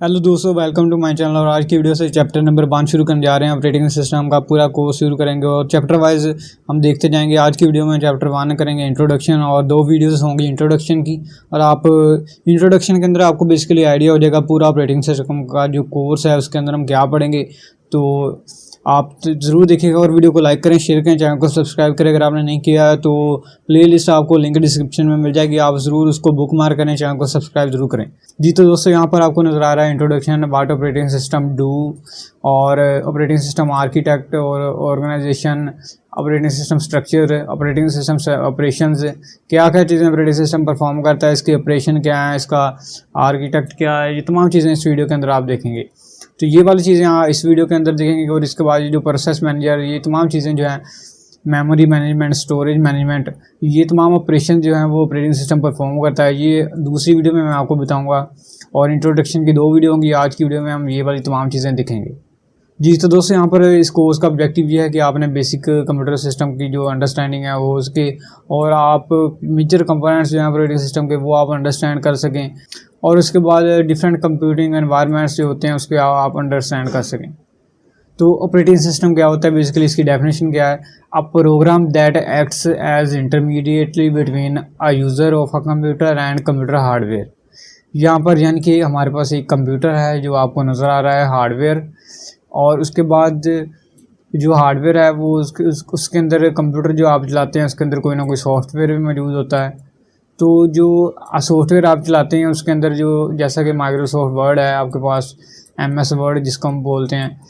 Hello दोस्तों, welcome to my channel. और आज की वीडियो से चैप्टर नंबर 5 शुरू करने जा रहे हैं। ऑपरेटिंग सिस्टम का पूरा कोर्स शुरू करेंगे और चैप्टर वाइज हम देखते जाएंगे। आज की वीडियो में चैप्टर 1 करेंगे इंट्रोडक्शन, और 2 वीडियोस होंगी इंट्रोडक्शन की। और आप इंट्रोडक्शन के अंदर आपको बेसिकली आइडिया हो जाएगा पूरा ऑपरेटिंग सिस्टम का जो कोर्स है उसके अंदर हम क्या पढ़ेंगे। तो आप ज़रूर देखिएगा और वीडियो को लाइक करें, शेयर करें, चैनल को सब्सक्राइब करें अगर आपने नहीं किया है। तो प्लेलिस्ट आपको लिंक डिस्क्रिप्शन में मिल जाएगी, आप ज़रूर उसको बुक मार्क करें, चैनल को सब्सक्राइब जरूर करें। जी तो दोस्तों, यहाँ पर आपको नज़र आ रहा है introduction about operating system do, और ऑपरेटिंग सिस्टम आर्किटेक्ट और organization, operating system structure, operating system operations, क्या क्या चीज़ें ऑपरेटिंग सिस्टम परफॉर्म करता है, इसके ऑपरेशन क्या है, इसका आर्किटेक्ट क्या है, ये तमाम चीज़ें इस वीडियो के अंदर आप देखेंगे। तो ये वाली चीज़ें आप इस वीडियो के अंदर देखेंगे। और इसके बाद ये जो प्रोसेस मैनेजर, ये तमाम चीज़ें जो हैं, मेमोरी मैनेजमेंट, स्टोरेज मैनेजमेंट, ये तमाम ऑपरेशन जो हैं वो ऑपरेटिंग सिस्टम परफॉर्म करता है। ये दूसरी वीडियो में मैं आपको बताऊंगा। और इंट्रोडक्शन की 2 वीडियो होंगी, आज की वीडियो में हम ये वाली तमाम चीज़ें दिखेंगे। जी तो दोस्तों, यहाँ पर इस कोर्स का ऑब्जेक्टिव ये है कि आपने बेसिक कंप्यूटर सिस्टम की जो अंडरस्टैंडिंग है वो उसके, और आप मेजर कंपोनेंट्स जो हैं ऑपरेटिंग सिस्टम के वो आप अंडरस्टैंड कर सकें। और उसके बाद डिफरेंट कंप्यूटिंग एनवायरनमेंट्स जो होते हैं उसके आप अंडरस्टैंड कर सकें। तो ऑपरेटिंग सिस्टम क्या होता है, बेसिकली इसकी डेफिनेशन क्या है। A program that acts as intermediately between a user of a computer and computer hardware. यहाँ पर यानी कि हमारे पास एक कंप्यूटर है जो आपको नज़र आ रहा है, हार्डवेयर, और उसके बाद जो हार्डवेयर है वो उसके अंदर कंप्यूटर जो आप चलाते हैं उसके अंदर कोई ना कोई सॉफ्टवेयर भी मौजूद होता है। तो जो सॉफ्टवेयर आप चलाते हैं उसके अंदर जो, जैसा कि माइक्रोसॉफ्ट वर्ड है आपके पास, MS वर्ड जिसको हम बोलते हैं,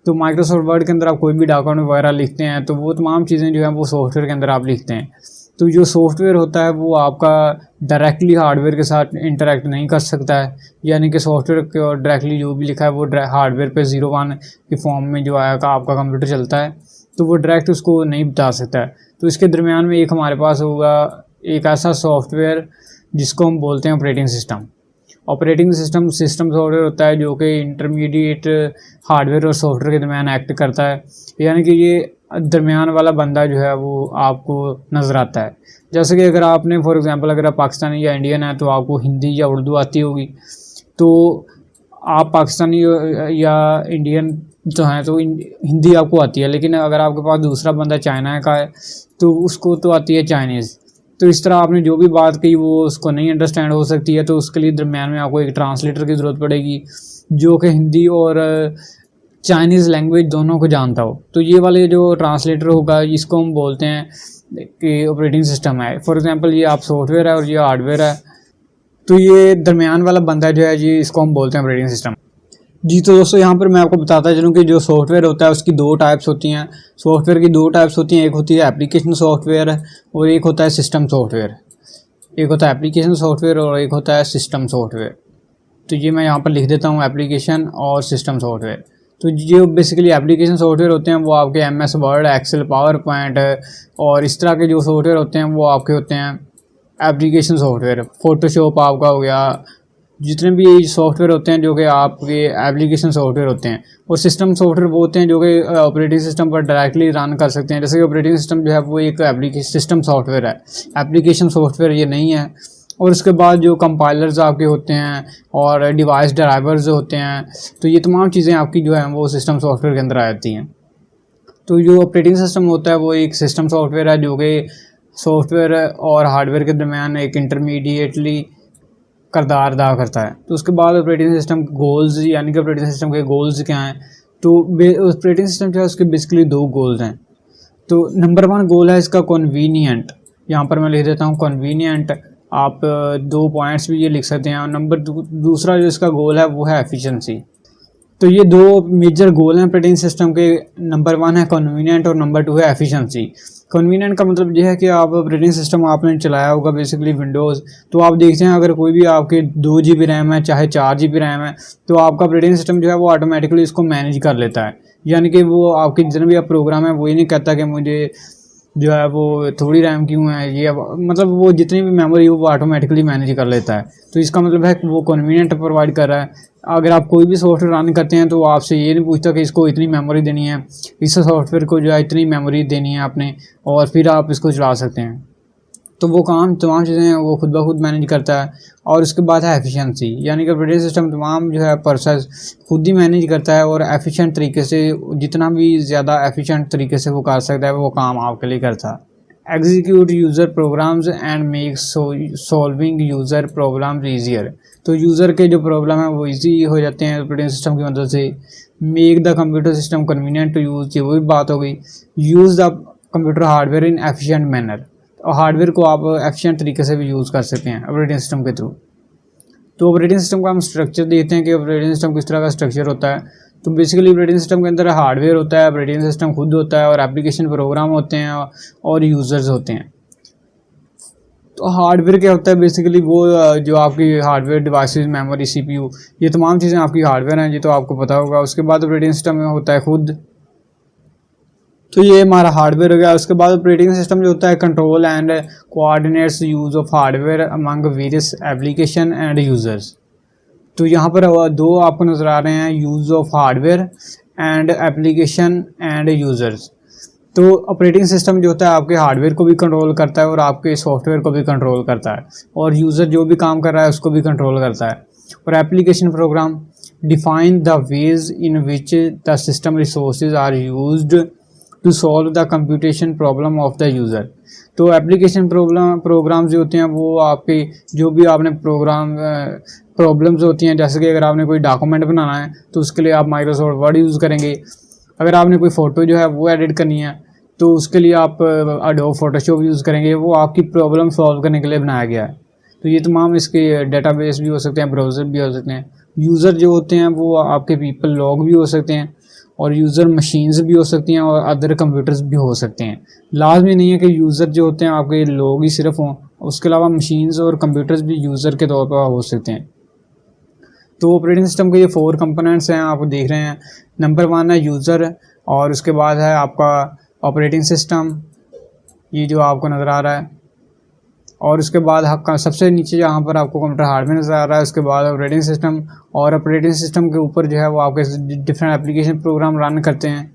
तो माइक्रोसॉफ्ट वर्ड के अंदर आप कोई भी डॉक्यूमेंट वगैरह लिखते हैं तो वो तमाम चीज़ें जो हैं वो सॉफ्टवेयर के अंदर आप लिखते हैं। तो जो सॉफ्टवेयर होता है वो आपका डायरेक्टली हार्डवेयर के साथ इंटरेक्ट नहीं कर सकता है, यानी कि सॉफ्टवेयर को डायरेक्टली जो भी लिखा है वो हार्डवेयर पे 01 के फॉर्म में जो आया आपका कंप्यूटर चलता है, तो वो डायरेक्ट उसको नहीं बता सकता है। तो इसके दरमियान में एक हमारे पास होगा एक ऐसा सॉफ्टवेयर जिसको हम बोलते हैं operating system. Operating system software होता है जो कि इंटरमीडिएट हार्डवेयर और सॉफ्टवेयर के दरमियान एक्ट करता है, यानी कि ये दरमियान वाला बंदा जो है वो आपको नज़र आता है। जैसे कि अगर आपने फॉर एग्जांपल अगर आप पाकिस्तानी या इंडियन है तो आपको हिंदी या उर्दू आती होगी, तो आप पाकिस्तानी या इंडियन जो हैं तो हिंदी आपको आती है। लेकिन अगर आपके पास दूसरा बंदा चाइना का है तो उसको तो आती है चाइनीज़। तो इस तरह आपने जो भी बात कही वो उसको नहीं अंडरस्टैंड हो सकती है, तो उसके लिए दरमियान में आपको एक ट्रांसलेटर की ज़रूरत पड़ेगी जो कि हिंदी और चाइनीज़ लैंग्वेज दोनों को जानता हो। तो ये वाले जो ट्रांसलेटर होगा इसको हम बोलते हैं कि ऑपरेटिंग सिस्टम है। फॉर एग्जांपल ये आप सॉफ्टवेयर है और ये हार्डवेयर है, तो ये दरमियान वाला बंदा जो है जी इसको हम बोलते हैं ऑपरेटिंग सिस्टम। जी तो दोस्तों, यहाँ पर मैं आपको बताता चलूँ कि जो सॉफ्टवेयर होता है उसकी 2 टाइप्स होती हैं। सॉफ्टवेयर की 2 टाइप्स होती हैं, एक होती है एप्लीकेशन सॉफ्टवेयर और एक होता है सिस्टम सॉफ्टवेयर। एक होता है एप्लीकेशन सॉफ्टवेयर और एक होता है सिस्टम सॉफ्टवेयर। तो ये मैं यहाँ पर लिख देता हूँ, एप्लीकेशन और सिस्टम सॉफ्टवेयर। तो जो बेसिकली एप्लीकेशन सॉफ्टवेयर होते हैं वो आपके MS Word, Excel, PowerPoint और इस तरह के जो सॉफ्टवेयर होते हैं वो आपके होते हैं एप्लीकेशन सॉफ्टवेयर। फोटोशॉप आपका हो गया, जितने भी सॉफ्टवेयर होते हैं जो कि आपके एप्लीकेशन सॉफ्टवेयर होते हैं। और सिस्टम सॉफ्टवेयर वो होते हैं जो कि ऑपरेटिंग सिस्टम पर डायरेक्टली रन कर सकते हैं। जैसे कि ऑपरेटिंग सिस्टम जो है वो एक एप्लीकेशन सिस्टम सॉफ्टवेयर है, एप्लीकेशन सॉफ्टवेयर ये नहीं है। और उसके बाद जो कंपाइलर्स आपके होते हैं और डिवाइस ड्राइवर्स होते हैं, तो ये तमाम चीज़ें आपकी जो है वो सिस्टम सॉफ्टवेयर के अंदर आ जाती हैं। तो जो ऑपरेटिंग सिस्टम होता है वो एक सिस्टम सॉफ्टवेयर है जो कि सॉफ्टवेयर और हार्डवेयर के दरमियान एक इंटरमीडिएटली किरदार अदा करता है। तो उसके बाद ऑपरेटिंग सिस्टम गोल्स, यानी कि ऑपरेटिंग सिस्टम के गोल्स क्या हैं। तो ऑपरेटिंग सिस्टम जो है उसके बेसिकली 2 गोल्स हैं। तो नंबर 1 गोल है इसका कन्वीनियंट, यहाँ पर मैं लिख देता हूँ कन्वीनियंट, आप 2 पॉइंट्स भी ये लिख सकते हैं। और दूसरा जो इसका गोल है वो है एफिशिएंसी। तो ये 2 मेजर गोल हैं ऑपरेटिंग सिस्टम के। नंबर 1 है कन्वीनियंट और नंबर 2 है एफिशिएंसी। कन्वीनियंट का मतलब ये है कि आप ऑपरेटिंग सिस्टम आपने चलाया होगा बेसिकली विंडोज़, तो आप देखते हैं अगर कोई भी आपके 2 GB रैम है चाहे 4 GB रैम है, तो आपका ऑपरेटिंग सिस्टम जो है वो ऑटोमेटिकली इसको मैनेज कर लेता है। यानी कि वो आपके जितने भी आप प्रोग्राम है वो ये नहीं कहता कि मुझे जो है वो थोड़ी रैम क्यों है, ये मतलब वो जितनी भी मेमोरी वो ऑटोमेटिकली मैनेज कर लेता है। तो इसका मतलब है कि वो कन्वीनियंट प्रोवाइड कर रहा है। अगर आप कोई भी सॉफ्टवेयर रन करते हैं तो आपसे ये नहीं पूछता कि इसको इतनी मेमोरी देनी है, इस सॉफ्टवेयर को जो है इतनी मेमोरी देनी है आपने, और फिर आप इसको चला सकते हैं। तो वो काम तमाम चीज़ें वो खुद ब खुद मैनेज करता है। और उसके बाद है एफिशिएंसी, यानी कि ऑपरेटिंग सिस्टम तमाम जो है प्रोसेस खुद ही मैनेज करता है और एफिशिएंट तरीके से, जितना भी ज़्यादा एफिशिएंट तरीके से वो कर सकता है वो काम आपके लिए करता है। Execute user programs and make solving user problems easier, तो यूज़र के जो प्रॉब्लम है वो ईजी हो जाते हैं ऑपरेटिंग सिस्टम की मदद से। Make the computer system convenient to use, ये वो भी बात हो गई। Use the computer hardware in efficient manner, और हार्डवेयर को आप एफिशिएंट तरीके से भी यूज़ कर सकते हैं ऑपरेटिंग सिस्टम के थ्रू। तो ऑपरेटिंग सिस्टम का हम स्ट्रक्चर देखते हैं कि ऑपरेटिंग सिस्टम किस तरह का स्ट्रक्चर होता है। तो बेसिकली ऑपरेटिंग सिस्टम के अंदर हार्डवेयर होता है, ऑपरेटिंग सिस्टम खुद होता है, और एप्लीकेशन प्रोग्राम होते हैं और यूज़र्स होते हैं। तो हार्डवेयर क्या होता है, बेसिकली वो जो आपकी हार्डवेयर डिवाइसेस, मेमोरी, सीपीयू, ये तमाम चीज़ें आपकी हार्डवेयर हैं, ये तो आपको पता होगा। उसके बाद ऑपरेटिंग सिस्टम में होता है खुद, तो ये हमारा हार्डवेयर हो गया। उसके बाद ऑपरेटिंग सिस्टम जो होता है control and coordinates use of hardware among various application end users. तो यहाँ पर दो आपको नज़र आ रहे हैं, use of hardware and application end users. तो ऑपरेटिंग सिस्टम जो होता है आपके हार्डवेयर को भी कंट्रोल करता है और आपके सॉफ्टवेयर को भी कंट्रोल करता है, और यूज़र जो भी काम कर रहा है उसको भी कंट्रोल करता है। और application program define the ways in which the system resources are used to solve the computation problem of the user. तो एप्लीकेशन प्रोग्राम जो होते हैं वो आपके जो भी आपने प्रॉब्लम्स होती हैं, जैसे कि अगर आपने कोई डॉक्यूमेंट बनाना है तो उसके लिए आप माइक्रोसॉफ्ट वर्ड यूज़ करेंगे। अगर आपने कोई फ़ोटो जो है वो एडिट करनी है तो उसके लिए आप एडोब फोटोशॉप यूज़ करेंगे, वो आपकी प्रॉब्लम सॉल्व करने के लिए बनाया गया है। तो ये तमाम इसके डेटाबेस भी हो सकते हैं, ब्राउज़र भी हो सकते हैं। यूज़र जो होते हैं वो आपके पीपल लॉग भी हो सकते हैं, और यूज़र मशीन्स भी हो सकती हैं, और अदर कंप्यूटर्स भी हो सकते हैं। लाजमी नहीं है कि यूज़र जो होते हैं आपके लोग ही सिर्फ हों, उसके अलावा मशीन्स और कंप्यूटर्स भी यूज़र के तौर पर हो सकते हैं। तो ऑपरेटिंग सिस्टम के ये 4 कंपोनेंट्स हैं, आप देख रहे हैं। नंबर 1 है यूज़र, और उसके बाद है आपका ऑपरेटिंग सिस्टम, ये जो आपको नज़र आ रहा है, और उसके बाद आपका सबसे नीचे जहाँ पर आपको कंप्यूटर हार्डवेयर नज़र आ रहा है, उसके बाद ऑपरेटिंग सिस्टम, और ऑपरेटिंग सिस्टम के ऊपर जो है वो आपके डिफरेंट एप्लीकेशन प्रोग्राम रन करते हैं।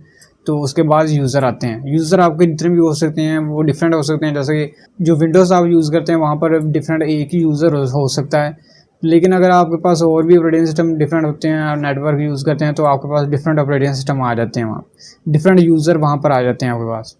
तो उसके बाद यूज़र आते हैं। यूज़र आपके जितने भी हो सकते हैं वो डिफरेंट हो सकते हैं, जैसे कि जो विंडोज़ आप यूज़ करते हैं वहाँ पर डिफरेंट एक ही यूज़र हो सकता है, लेकिन अगर आपके पास और भी ऑपरेटिंग सिस्टम डिफरेंट होते हैं, आप नेटवर्क यूज़ करते हैं, तो आपके पास डिफरेंट ऑपरेटिंग सिस्टम आ जाते हैं, वहाँ डिफरेंट यूज़र वहाँ पर आ जाते हैं आपके पास।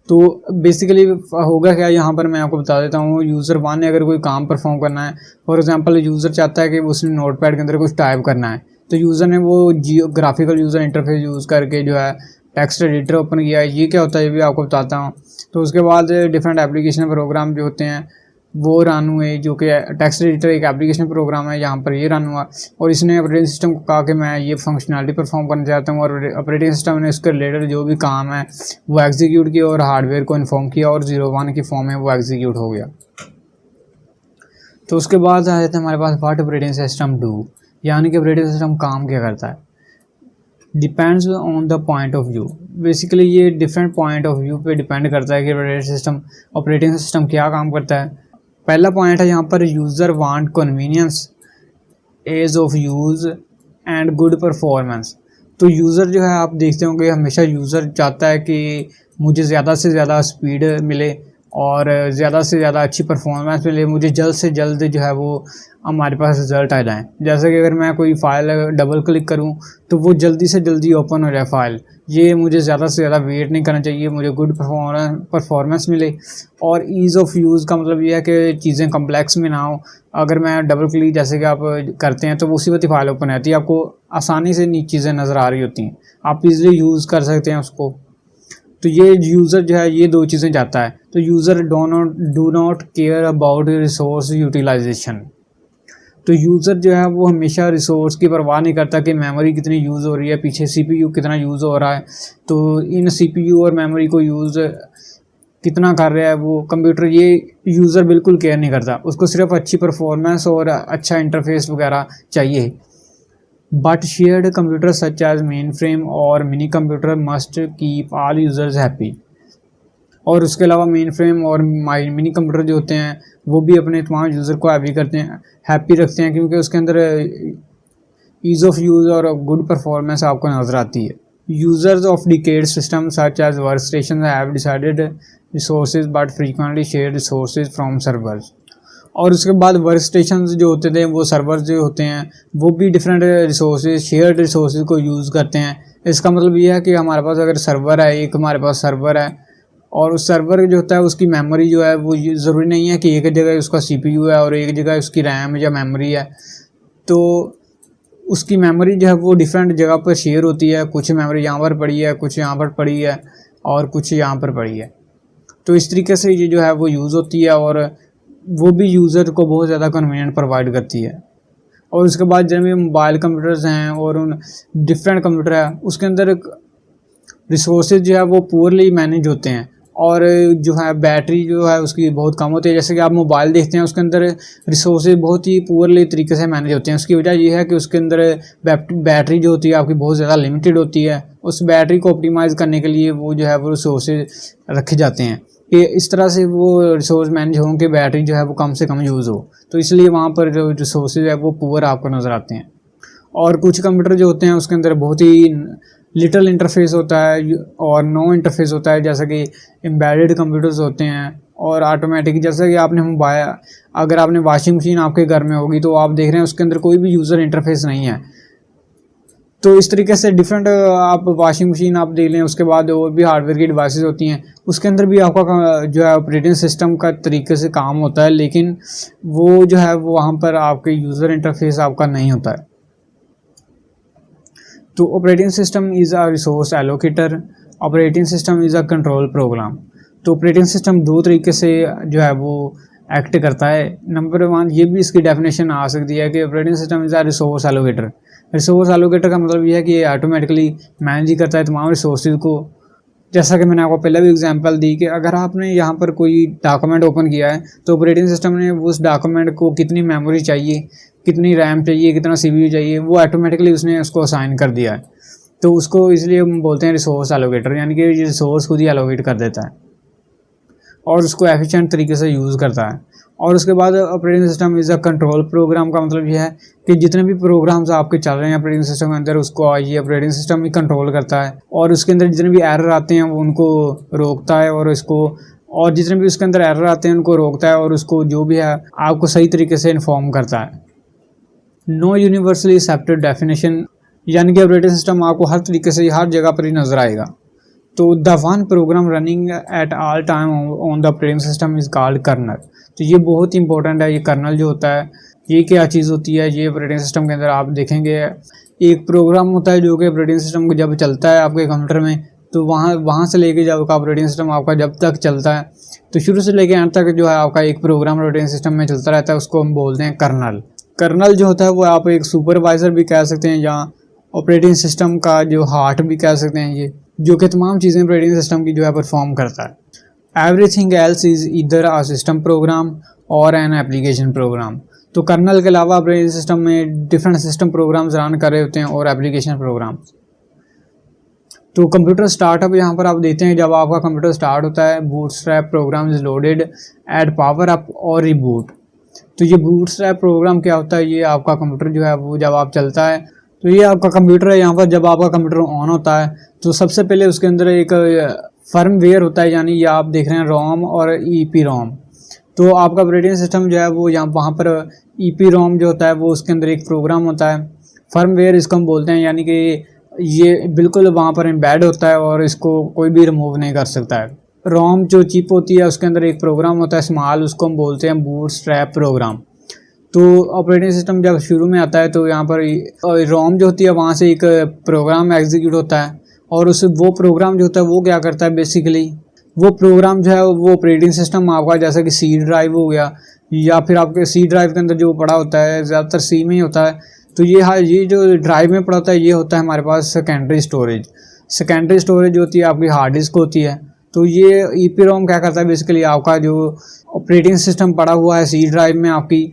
तो बेसिकली होगा क्या, यहाँ पर मैं आपको बता देता हूँ। यूज़र 1 ने अगर कोई काम परफॉर्म करना है, फॉर एग्जांपल यूज़र चाहता है कि उसने नोटपैड के अंदर कुछ टाइप करना है, तो यूज़र ने वो ग्राफिकल यूज़र इंटरफेस यूज़ करके जो है टेक्स्ट एडिटर ओपन किया है। ये क्या होता है ये भी आपको बताता हूँ। तो उसके बाद डिफरेंट एप्लीकेशन प्रोग्राम जो होते हैं वो रन हुए, जो कि टेक्स्ट एडिटर एक एप्लीकेशन प्रोग्राम है, यहाँ पर ये रन हुआ, और इसने ऑपरेटिंग सिस्टम को कहा कि मैं ये फंक्शनलिटी परफॉर्म करना चाहता हूँ, और ऑपरेटिंग सिस्टम ने उसके रिलेटेड जो भी काम है वो एग्जीक्यूट किया और हार्डवेयर को इन्फॉर्म किया, और 01 की फॉर्म में वो एग्जीक्यूट हो गया। तो उसके बाद आ जाता है हमारे पास व्हाट ऑपरेटिंग सिस्टम डू, यानी कि ऑपरेटिंग सिस्टम काम क्या करता है। Depends on the point of view, basically ये डिफरेंट पॉइंट ऑफ व्यू पे डिपेंड करता है कि ऑपरेटिंग सिस्टम क्या काम करता है। पहला पॉइंट है यहाँ पर user want convenience, ease of use and good performance. तो यूज़र जो है आप देखते होंगे हमेशा यूज़र चाहता है कि मुझे ज़्यादा से ज़्यादा स्पीड मिले और ज़्यादा से ज़्यादा अच्छी परफॉर्मेंस मिले, मुझे जल्द से जल्द जो है वो हमारे पास रिज़ल्ट आ जाए। जैसे कि अगर मैं कोई फ़ाइल डबल क्लिक करूं तो वो जल्दी से जल्दी ओपन हो जाए फ़ाइल, ये मुझे ज़्यादा से ज़्यादा वेट नहीं करना चाहिए, मुझे गुड परफॉर्मेंस मिले। और ईज़ ऑफ यूज़ का मतलब ये है कि चीज़ें कम्प्लेक्स में ना हो। अगर मैं डबल क्लिक जैसे कि आप करते हैं तो उसी वक्त फाइल ओपन रहती है, आपको आसानी से चीज़ें नज़र आ रही होती हैं, आप इजीली यूज़ कर सकते हैं उसको। तो ये यूज़र जो है ये 2 चीज़ें चाहता है। तो user do not care about resource utilization. तो यूज़र जो है वो हमेशा रिसोर्स की परवाह नहीं करता कि मेमोरी कितनी यूज़ हो रही है, पीछे सीपीयू कितना यूज़ हो रहा है, तो इन सीपीयू और मेमोरी को यूज़ कितना कर रहा है वो कंप्यूटर, ये यूज़र बिल्कुल केयर नहीं करता। उसको सिर्फ अच्छी परफॉर्मेंस और अच्छा इंटरफेस वगैरह चाहिए। But shared computer such as mainframe और mini computer must keep all users happy. और उसके अलावा मेन फ्रेम और मिनी कंप्यूटर जो होते हैं वो भी अपने तमाम यूज़र को हैप्पी रखते हैं, क्योंकि उसके अंदर ईज़ ऑफ यूज़ और गुड परफॉर्मेंस आपको नज़र आती है। Users of decayed systems such as workstations have decided resources but frequently share resources from servers. और उसके बाद वर्क स्टेशन जो होते थे वो सर्वर्स जो होते हैं वो भी डिफरेंट रिसोर्सेज शेयर्ड रिसोर्सेज को यूज़ करते हैं। इसका मतलब ये है कि हमारे पास अगर सर्वर है, एक हमारे पास सर्वर है और उस सर्वर जो होता है उसकी मेमोरी जो है वो ज़रूरी नहीं है कि एक जगह उसका CPU है और एक जगह उसकी रैम या मेमोरी है, तो उसकी मेमोरी जो है वो डिफरेंट जगह पर शेयर होती है। कुछ मेमोरी यहाँ पर पड़ी है, कुछ यहाँ पर पड़ी है और कुछ यहाँ पर पड़ी है। तो इस तरीके से ये जो है वो यूज़ होती है और वो भी यूज़र को बहुत ज़्यादा कन्वीनियंट प्रोवाइड करती है। और उसके बाद जब ये मोबाइल कंप्यूटर्स हैं और उन डिफरेंट कंप्यूटर है उसके अंदर रिसोर्सेज जो है वो पुअरली मैनेज होते हैं और जो है बैटरी जो है उसकी बहुत कम होती है। जैसे कि आप मोबाइल देखते हैं उसके अंदर रिसोर्सेज बहुत ही पुअरली तरीके से मैनेज होते हैं। उसकी वजह यह है कि उसके अंदर बैटरी जो होती है आपकी बहुत ज़्यादा लिमिटेड होती है। उस बैटरी को ऑप्टिमाइज़ करने के लिए वो जो है वो रिसोर्सेज रखे जाते हैं कि इस तरह से वो रिसोर्स मैनेज हों कि बैटरी जो है वो कम से कम यूज़ हो, तो इसलिए वहाँ पर जो रिसोर्सेज है वो पुअर आपको नज़र आते हैं। और कुछ कंप्यूटर जो होते हैं उसके अंदर बहुत ही लिटल इंटरफेस होता है और नो इंटरफेस होता है, जैसा कि एम्बेडेड कंप्यूटर्स होते हैं और ऑटोमेटिक। जैसा कि आपने मोबाइल, अगर आपने वॉशिंग मशीन आपके घर में होगी तो आप देख रहे हैं उसके अंदर कोई भी यूज़र इंटरफेस नहीं है। तो इस तरीके से डिफरेंट आप वॉशिंग मशीन आप देख लें, उसके बाद और भी हार्डवेयर की डिवाइसेस होती हैं उसके अंदर भी आपका जो है ऑपरेटिंग सिस्टम का तरीके से काम होता है, लेकिन वो जो है वो वहाँ पर आपके यूज़र इंटरफेस आपका नहीं होता है। तो operating system is a resource allocator, operating system is a control program. तो ऑपरेटिंग सिस्टम दो तरीके से जो है वो एक्ट करता है। नंबर 1 ये भी इसकी डेफिनेशन आ सकती है कि operating system is a resource allocator. Resource allocator का मतलब ये है कि ये ऑटोमेटिकली मैनेज ही करता है तमाम रिसोर्सेज को। जैसा कि मैंने आपको पहले भी एग्जांपल दी कि अगर आपने यहाँ पर कोई डॉक्यूमेंट ओपन किया है तो ऑपरेटिंग सिस्टम ने उस डॉक्यूमेंट को कितनी मेमोरी चाहिए, कितनी रैम चाहिए, कितना CPU चाहिए, वो ऑटोमेटिकली उसने उसको असाइन कर दिया है। तो उसको इसलिए हम बोलते हैं रिसोर्स एलोकेटर, यानी कि ये रिसोर्स खुद ही एलोकेट कर देता है और उसको एफिशिएंट तरीके से यूज़ करता है। और उसके बाद operating system is a control program का मतलब यह है कि जितने भी प्रोग्राम्स आपके चल रहे हैं ऑपरेटिंग सिस्टम के अंदर उसको ये ऑपरेटिंग सिस्टम ही कंट्रोल करता है और उसके अंदर जितने भी एरर आते हैं वो उनको रोकता है और जितने भी उसके अंदर एरर आते हैं उनको रोकता है और उसको जो भी है आपको सही तरीके से इन्फॉर्म करता है। नो यूनिवर्सली एक्सेप्टेड डेफिनेशन, यानी कि ऑपरेटिंग सिस्टम आपको हर तरीके से हर जगह पर ही नज़र आएगा। तो the one program running at all time on the operating system is called kernel. तो ये बहुत ही इंपॉर्टेंट है। ये कर्नल जो होता है ये क्या चीज़ होती है, ये ऑपरेटिंग सिस्टम के अंदर आप देखेंगे एक प्रोग्राम होता है जो कि ऑपरेटिंग सिस्टम को जब चलता है आपके कंप्यूटर में, तो वहाँ से लेके जब का ऑपरेटिंग सिस्टम आपका जब तक चलता है तो शुरू से लेके एंड तक जो है आपका एक प्रोग्राम ऑपरेटिंग सिस्टम में चलता रहता है, उसको हम बोलते हैं कर्नल। कर्नल जो होता है वो आप एक सुपरवाइज़र भी कह सकते हैं या ऑपरेटिंग सिस्टम का जो हार्ट भी कह सकते हैं, ये जो कि तमाम चीज़ें ऑपरेटिंग सिस्टम की जो है परफॉर्म करता है। Everything else is either a system program और एन एप्लीकेशन प्रोग्राम। तो कर्नल के अलावा ऑपरेटिंग सिस्टम में डिफरेंट सिस्टम प्रोग्राम्स रन कर रहे होते हैं और एप्लीकेशन प्रोग्राम। तो कंप्यूटर स्टार्टअप यहाँ पर आप देते हैं, जब आपका कंप्यूटर स्टार्ट होता है bootstrap program is loaded at power up और रिबूट। तो ये बूटस्ट्रैप प्रोग्राम क्या होता है, ये आपका कंप्यूटर जो है वो जब आप चलता है तो ये आपका कंप्यूटर है, यहाँ पर जब आपका कंप्यूटर ऑन होता है तो सबसे पहले उसके अंदर एक फर्मवेयर होता है, यानी ये आप देख रहे हैं रोम और EPROM। तो आपका ऑपरेटिंग सिस्टम जो है वो वहाँ पर EPROM जो होता है वो उसके अंदर एक प्रोग्राम होता है, फर्मवेयर इसको हम बोलते हैं, यानी कि ये बिल्कुल वहाँ पर एम्बेड होता है और इसको कोई भी रिमूव नहीं कर सकता है। रोम जो चिप होती है उसके अंदर एक प्रोग्राम होता है स्मॉल, उसको हम बोलते हैं बूटस्ट्रैप प्रोग्राम। तो ऑपरेटिंग सिस्टम जब शुरू में आता है तो यहाँ पर रोम जो होती है वहाँ से एक प्रोग्राम एग्जीक्यूट होता है और वो प्रोग्राम जो होता है वो क्या करता है, बेसिकली वो प्रोग्राम जो है वो ऑपरेटिंग सिस्टम आपका जैसा कि C ड्राइव हो गया या फिर आपके C ड्राइव के अंदर जो पड़ा होता है ज़्यादातर C में ही होता है, तो ये जो ड्राइव में पड़ा होता है ये होता है हमारे पास सेकेंडरी स्टोरेज। सेकेंडरी स्टोरेज होती है आपकी हार्ड डिस्क होती है। तो ये EPROM क्या करता है, बेसिकली आपका जो ऑपरेटिंग सिस्टम पड़ा हुआ है C ड्राइव में आपकी,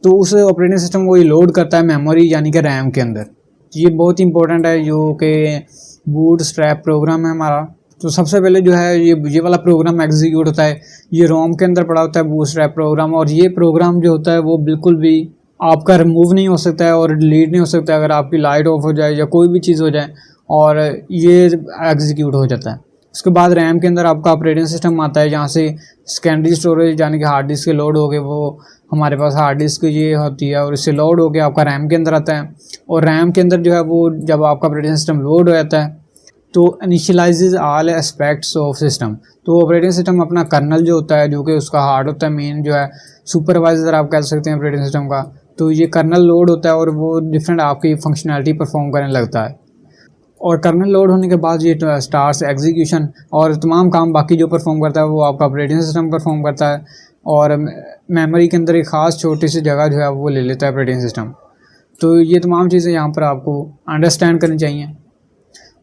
तो उस ऑपरेटिंग सिस्टम को ये लोड करता है मेमोरी यानी कि रैम के अंदर। ये बहुत इंपॉर्टेंट है जो कि बूटस्ट्रैप प्रोग्राम है हमारा। तो सबसे पहले जो है ये वाला प्रोग्राम एग्जीक्यूट होता है, ये रोम के अंदर पड़ा होता है बूटस्ट्रैप प्रोग्राम, और ये प्रोग्राम जो होता है वो बिल्कुल भी आपका रिमूव नहीं हो सकता है और डिलीट नहीं हो सकता है। अगर आपकी लाइट ऑफ हो जाए या कोई भी चीज़ हो जाए और ये एग्जीक्यूट हो जाता है। उसके बाद रैम के अंदर आपका ऑपरेटिंग सिस्टम आता है, जहाँ से सेकेंडरी स्टोरेज यानी कि हार्ड डिस्क के लोड हो गए, वो हमारे पास हार्ड डिस्क ये होती है और इससे लोड हो के आपका रैम के अंदर आता है। और रैम के अंदर जो है वो जब आपका ऑपरेटिंग सिस्टम लोड हो जाता है तो इनिशियलाइजेज ऑल एस्पेक्ट्स ऑफ सिस्टम। तो ऑपरेटिंग सिस्टम अपना कर्नल जो होता है, जो कि उसका हार्ड होता है, मेन जो है सुपरवाइजर आप कह सकते हैं ऑपरेटिंग सिस्टम का, तो ये कर्नल लोड होता है और वो डिफरेंट आपकी फंक्शनैलिटी परफॉर्म करने लगता है। और कर्नल लोड होने के बाद ये स्टार्स एग्जीक्यूशन और तमाम काम बाकी जो परफॉर्म करता है वो आपका ऑपरेटिंग सिस्टम परफॉर्म करता है। और मेमोरी के अंदर एक ख़ास छोटी सी जगह जो है वो ले लेता है ऑपरेटिंग सिस्टम। तो ये तमाम चीज़ें यहाँ पर आपको अंडरस्टैंड करनी चाहिए।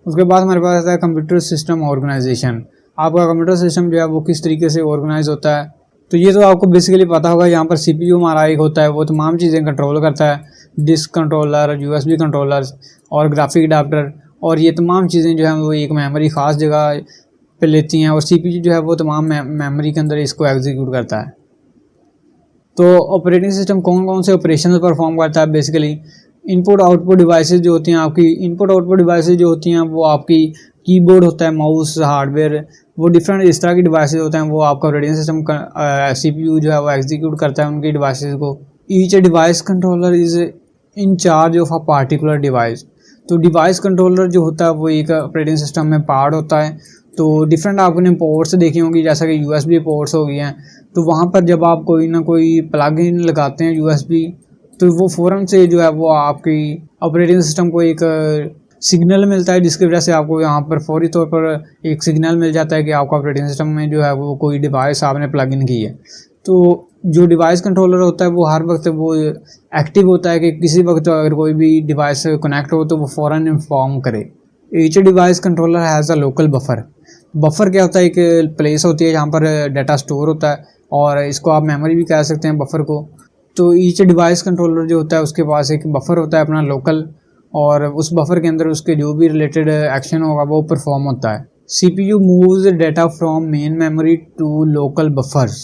उसके बाद हमारे पास आता है कंप्यूटर सिस्टम ऑर्गेनाइजेशन। आपका कंप्यूटर सिस्टम जो है वो किस तरीके से ऑर्गेनाइज होता है, तो ये तो आपको बेसिकली पता होगा। यहाँ पर CPU हमारा एक होता है, वो तमाम चीज़ें कंट्रोल करता है, डिस्क कंट्रोलर, USB कंट्रोलर्स और ग्राफिक अडाप्टर, और ये तमाम चीज़ें जो है वो एक मेमोरी ख़ास जगह पे लेती हैं और CPU जो है वो तमाम मेमोरी के अंदर इसको एग्जीक्यूट करता है। तो ऑपरेटिंग सिस्टम कौन कौन से ऑपरेशन परफॉर्म करता है बेसिकली, इनपुट आउटपुट डिवाइसेस जो होती हैं, आपकी इनपुट आउटपुट डिवाइसेस जो होती हैं वो आपकी कीबोर्ड होता है, माउस, हार्डवेयर, वो डिफरेंट इस तरह की डिवाइसेस होते हैं, वो आपका ऑपरेटिंग सिस्टम का CPU जो है वो एग्जीक्यूट करता है उनकी डिवाइसेस को। Each device controller is in charge of a particular device. तो डिवाइस कंट्रोलर जो होता है वो एक ऑपरेटिंग सिस्टम में पार्ट होता है। तो डिफरेंट आपने पोर्ट्स देखी होंगी, जैसा कि USB पोर्ट्स हो गई हैं, तो वहाँ पर जब आप कोई ना कोई प्लग इन लगाते हैं USB, तो वो फ़ौरन से जो है वो आपकी ऑपरेटिंग सिस्टम को एक सिग्नल मिलता है, जिसकी वजह से आपको यहाँ पर फौरी तौर पर एक सिग्नल मिल जाता है कि आपका ऑपरेटिंग सिस्टम में जो है वो कोई डिवाइस आपने प्लग इन की है। तो जो डिवाइस कंट्रोलर होता है वो हर वक्त वो एक्टिव होता है कि किसी वक्त अगर कोई भी डिवाइस कनेक्ट हो तो वो फ़ौरन इन्फॉर्म करे। Each device controller has a local buffer. Buffer क्या होता है, एक प्लेस होती है जहाँ पर डाटा स्टोर होता है, और इसको आप मेमोरी भी कह सकते हैं बफर को। तो ईच डिवाइस कंट्रोलर जो होता है उसके पास एक बफर होता है अपना लोकल, और उस बफर के अंदर उसके जो भी रिलेटेड एक्शन होगा वो परफॉर्म होता है। CPU moves data from main memory to local buffers.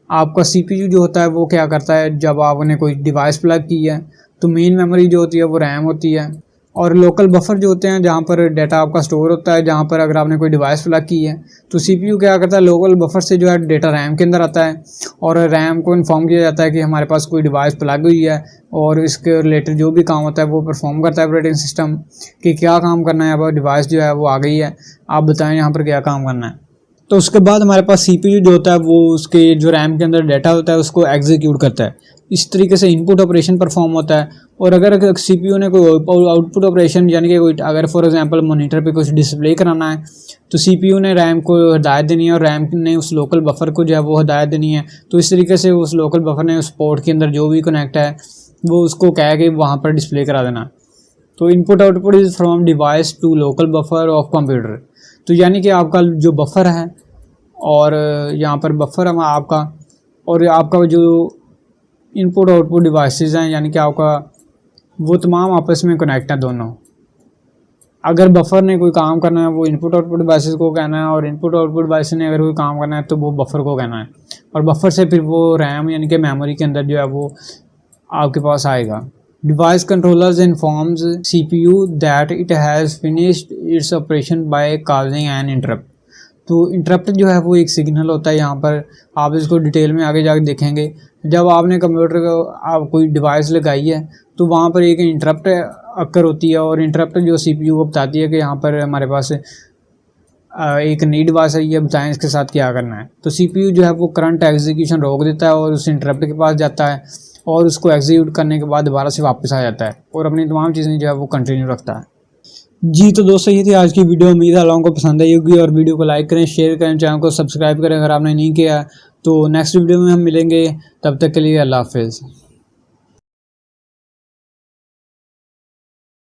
आपका CPU जो होता है वो क्या करता है, जब आपने कोई डिवाइस प्लग की है तो मेन मेमोरी जो होती है वो रैम होती है, और लोकल बफर जो होते हैं जहाँ पर डाटा आपका स्टोर होता है, जहाँ पर अगर आपने कोई डिवाइस प्लग की है तो CPU क्या करता है, लोकल बफर से जो है डेटा रैम के अंदर आता है, और रैम को इन्फॉर्म किया जाता है कि हमारे पास कोई डिवाइस प्लग हुई है, और इसके रिलेटेड जो भी काम होता है वो परफॉर्म करता है ऑपरेटिंग सिस्टम कि क्या काम करना है। अब डिवाइस जो है वो आ गई है, आप बताएं यहाँ पर क्या काम करना है। तो उसके बाद हमारे पास CPU जो होता है वो उसके जो रैम के अंदर डाटा होता है उसको एग्जीक्यूट करता है। इस तरीके से इनपुट ऑपरेशन परफॉर्म होता है। और अगर CPU ने कोई आउटपुट ऑपरेशन यानी कि कोई अगर फॉर एग्जांपल मॉनिटर पे कुछ डिस्प्ले कराना है तो CPU ने रैम को हदायत देनी है और रैम ने उस लोकल बफर को जो है वो हदायत देनी है। तो इस तरीके से उस लोकल बफर ने उस पोर्ट के अंदर जो भी कनेक्ट है वो उसको कह के वहाँ पर डिस्प्ले करा देना। तो input output is from device to local buffer of computer. तो यानी कि आपका जो बफर है, और यहाँ पर बफर है आपका, और आपका जो इनपुट आउटपुट डिवाइसेस हैं यानी कि आपका वो तमाम आपस में कनेक्ट हैं दोनों। अगर बफर ने कोई काम करना है वो इनपुट आउटपुट डिवाइसेस को कहना है, और इनपुट आउटपुट डिवाइस ने अगर कोई काम करना है तो वो बफर को कहना है, और बफर से फिर वो रैम यानी कि मेमोरी के अंदर जो है वो आपके पास आएगा। Device controllers informs CPU that it has finished its operation by causing an interrupt. तो इंटरप्ट जो है वो एक सिग्नल होता है, यहाँ पर आप इसको डिटेल में आगे जाके देखेंगे। जब आपने कंप्यूटर को आप कोई डिवाइस लगाई है तो वहाँ पर एक इंटरप्ट अक्कर होती है, और इंटरप्ट जो CPU को बताती है कि यहाँ पर हमारे पास एक नई डिवाइस है, ये बताएं इसके साथ क्या करना है। तो CPU जो है वो करंट एग्जीक्यूशन रोक देता है और उस इंटरप्ट के पास जाता है, और उसको एग्जीक्यूट करने के बाद दोबारा से वापस आ जाता है और अपनी तमाम चीज़ें जो है वो कंटिन्यू रखता है। जी तो दोस्तों ये थी आज की वीडियो। उम्मीद है लोगों को पसंद आई होगी, और वीडियो को लाइक करें, शेयर करें, चैनल को सब्सक्राइब करें अगर आपने नहीं किया। तो नेक्स्ट वीडियो में हम मिलेंगे, तब तक के लिए अल्लाह हाफिज़।